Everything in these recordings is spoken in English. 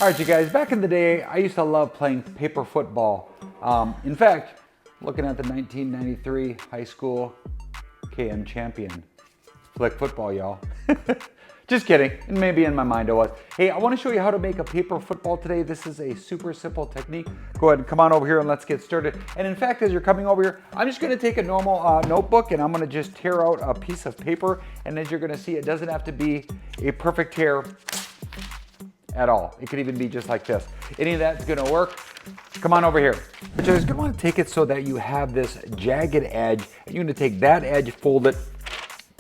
All right, you guys, back in the day, I used to love playing paper football. In fact, looking at the 1993 high school KM champion. Flick football, y'all. Just kidding, and maybe in my mind it was. Hey, I wanna show you how to make a paper football today. This is a super simple technique. Go ahead and come on over here and let's get started. And in fact, as you're coming over here, I'm just gonna take a normal notebook and I'm gonna just tear out a piece of paper. And as you're gonna see, it doesn't have to be a perfect tear at all. It could even be just like this. Any of that's gonna work. Come on over here. But you're gonna wanna take it so that you have this jagged edge, and you're gonna take that edge, fold it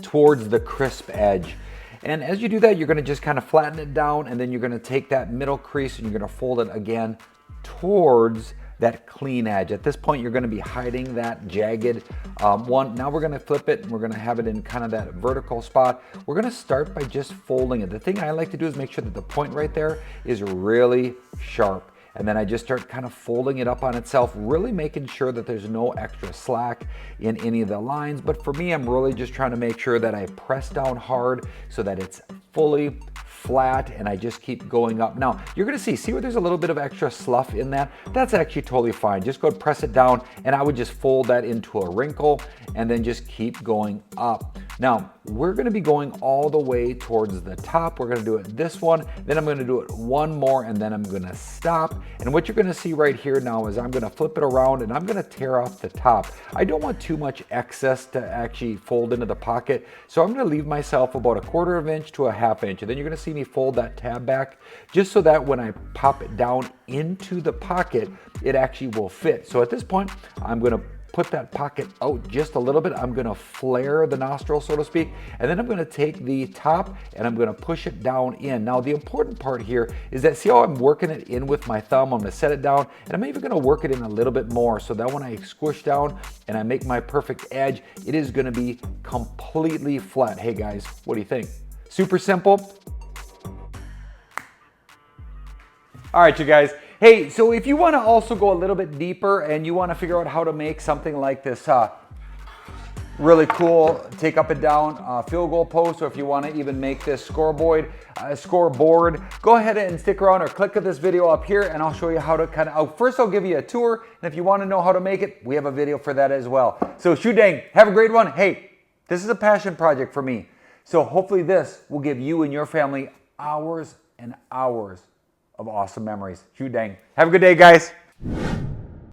towards the crisp edge. And as you do that, you're gonna just kind of flatten it down, and then you're gonna take that middle crease and you're gonna fold it again towards that clean edge. At this point, you're gonna be hiding that jagged one. Now we're gonna flip it and we're gonna have it in kind of that vertical spot. We're gonna start by just folding it. The thing I like to do is make sure that the point right there is really sharp. And then I just start kind of folding it up on itself, really making sure that there's no extra slack in any of the lines. But for me, I'm really just trying to make sure that I press down hard so that it's fully flat, and I just keep going up. Now, you're gonna see where there's a little bit of extra slough in that? That's actually totally fine. Just go ahead and press it down, and I would just fold that into a wrinkle, and then just keep going up. Now, we're gonna be going all the way towards the top. We're gonna do it this one, then I'm gonna do it one more, and then I'm gonna stop. And what you're gonna see right here now is I'm gonna flip it around, and I'm gonna tear off the top. I don't want too much excess to actually fold into the pocket, so I'm gonna leave myself about a 1/4 of an inch to a 1/2 inch, and then you're gonna see me fold that tab back just so that when I pop it down into the pocket, it actually will fit. So at this point, I'm gonna put that pocket out just a little bit. I'm gonna flare the nostril, so to speak, and then I'm gonna take the top and I'm gonna push it down in. Now, the important part here is that, see how I'm working it in with my thumb? I'm gonna set it down, and I'm even gonna work it in a little bit more so that when I squish down and I make my perfect edge, it is gonna be completely flat. Hey guys, what do you think? Super simple. All right, you guys. Hey, so if you want to also go a little bit deeper and you want to figure out how to make something like this really cool take up and down field goal post, or if you want to even make this scoreboard, go ahead and stick around or click this video up here and I'll show you how to first I'll give you a tour, and if you want to know how to make it, we have a video for that as well. So shoot dang, have a great one. Hey, this is a passion project for me. So hopefully this will give you and your family hours and hours of awesome memories. Shoot dang. Have a good day, guys.